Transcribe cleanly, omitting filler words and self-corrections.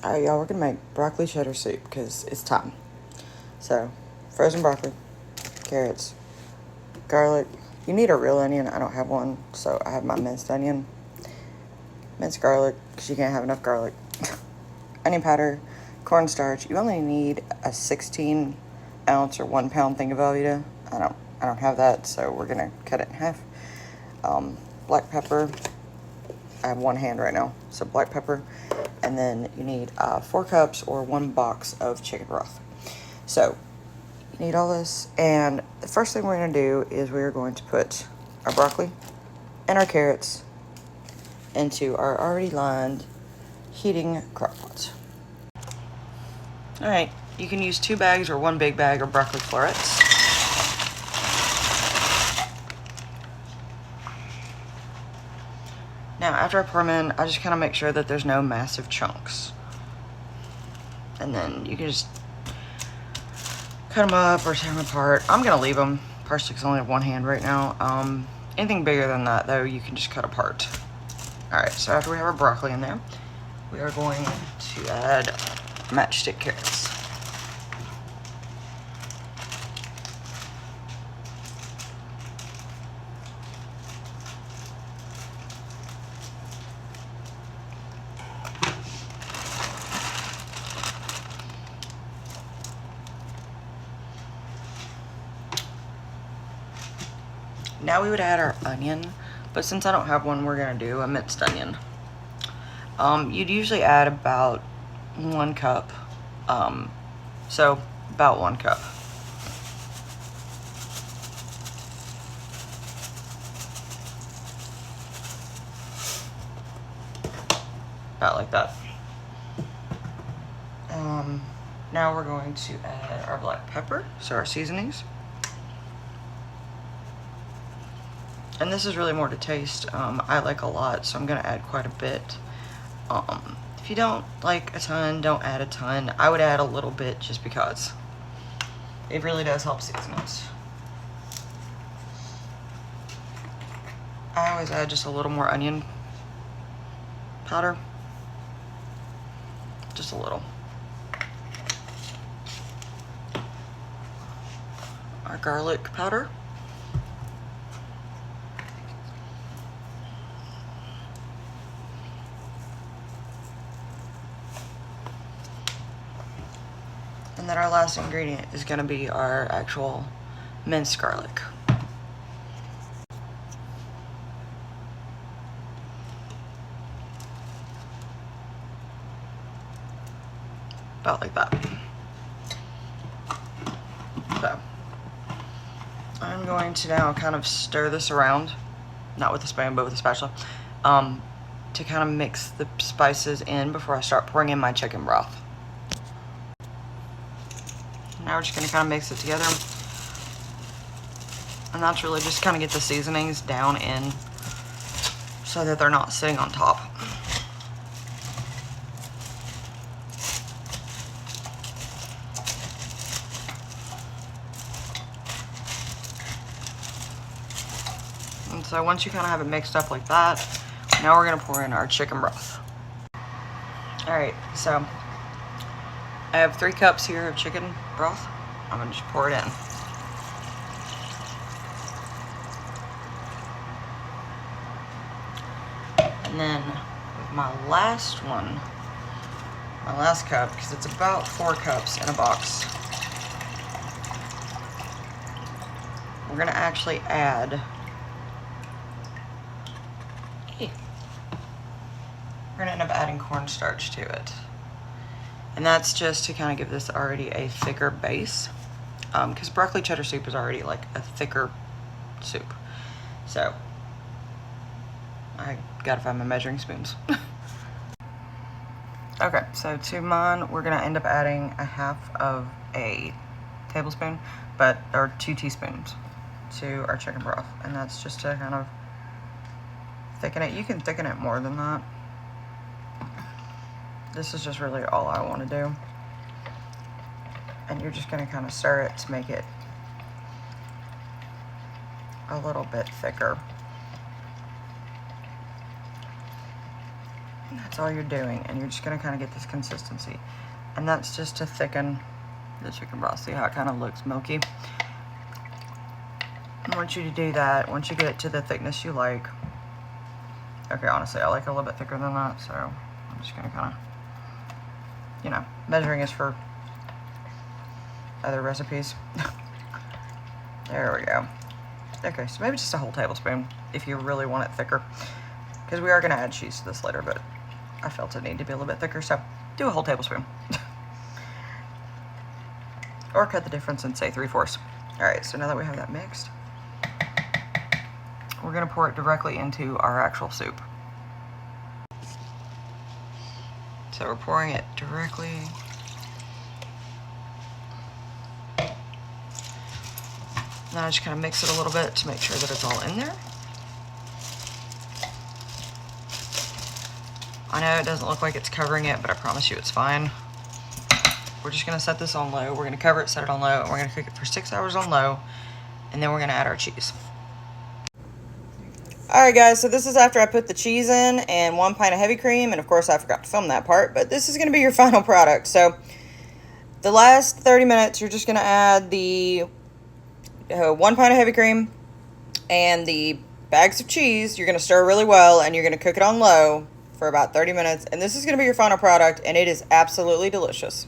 Alright, y'all, we're gonna make broccoli cheddar soup because it's time. So, frozen broccoli, carrots, garlic. You need a real onion. I don't have one, so I have my minced onion. Minced garlic, because you can't have enough garlic. Onion powder, cornstarch. You only need a 16-ounce or 1-pound thing of Velveeta. I don't have that, so we're gonna cut it in half. Black pepper. I have one hand right now, so black pepper. And then you need 4 cups or 1 box of chicken broth. So you need all this, and the first thing we're going to do is we're going to put our broccoli and our carrots into our already lined heating crock pot. Alright, you can use 2 bags or 1 big bag of broccoli florets. Now, after I pour them in, I just kind of make sure that there's no massive chunks. And then you can just cut them up or tear them apart. I'm going to leave them. Partially because I only have one hand right now. Anything bigger than that, though, you can just cut apart. Alright, so after we have our broccoli in there, we are going to add matchstick carrots. Now we would add our onion, but since I don't have one, we're gonna do a minced onion. You'd usually add about 1 cup, so about 1 cup. About like that. Now we're going to add our black pepper, so our seasonings. And this is really more to taste. I like a lot, so I'm gonna add quite a bit. If you don't like a ton, don't add a ton. I would add a little bit just because. It really does help seasonings. I always add just a little more onion powder. Just a little. Our garlic powder. And then our last ingredient is going to be our actual minced garlic. About like that. So, I'm going to now kind of stir this around, not with a spoon, but with a spatula, to kind of mix the spices in before I start pouring in my chicken broth. Now we're just going to kind of mix it together. And that's really just kind of get the seasonings down in so that they're not sitting on top. And so once you kind of have it mixed up like that, now we're going to pour in our chicken broth. Alright, so I have 3 cups here of chicken broth. I'm going to just pour it in. And then with my last one, my last cup, because it's about 4 cups in a box, we're going to actually add, we're going to end up adding cornstarch to it. And that's just to kind of give this already a thicker base, because broccoli cheddar soup is already like a thicker soup. So I gotta find my measuring spoons. Okay, so to mine, we're gonna end up adding 1/2 of a tablespoon, or 2 teaspoons to our chicken broth. And that's just to kind of thicken it. You can thicken it more than that. This is just really all I want to do. And you're just going to kind of stir it to make it a little bit thicker. And That's all you're doing, and you're just gonna kind of get this consistency. And that's just to thicken the chicken broth. See how it kind of looks milky? I want you to do that once you get it to the thickness you like. Okay, honestly, I like it a little bit thicker than that, so I'm just gonna kind of, you know, measuring is for other recipes. There we go. Okay, so maybe just a whole tablespoon if you really want it thicker, because we are gonna add cheese to this later, but I felt it needed to be a little bit thicker, so do a whole tablespoon. Or cut the difference and say 3/4. All right, so now that we have that mixed, we're gonna pour it directly into our actual soup. So we're pouring it directly. Now I just kind of mix it a little bit to make sure that it's all in there. I know it doesn't look like it's covering it, but I promise you it's fine. We're just gonna set this on low. We're gonna cover it, set it on low, and we're gonna cook it for 6 hours on low, and then we're gonna add our cheese. All right, guys, so this is after I put the cheese in and 1 pint of heavy cream, and of course I forgot to film that part, but this is gonna be your final product. So the last 30 minutes, you're just gonna add the 1 pint of heavy cream and the bags of cheese. You're gonna stir really well, and you're gonna cook it on low for about 30 minutes, and this is gonna be your final product, and it is absolutely delicious.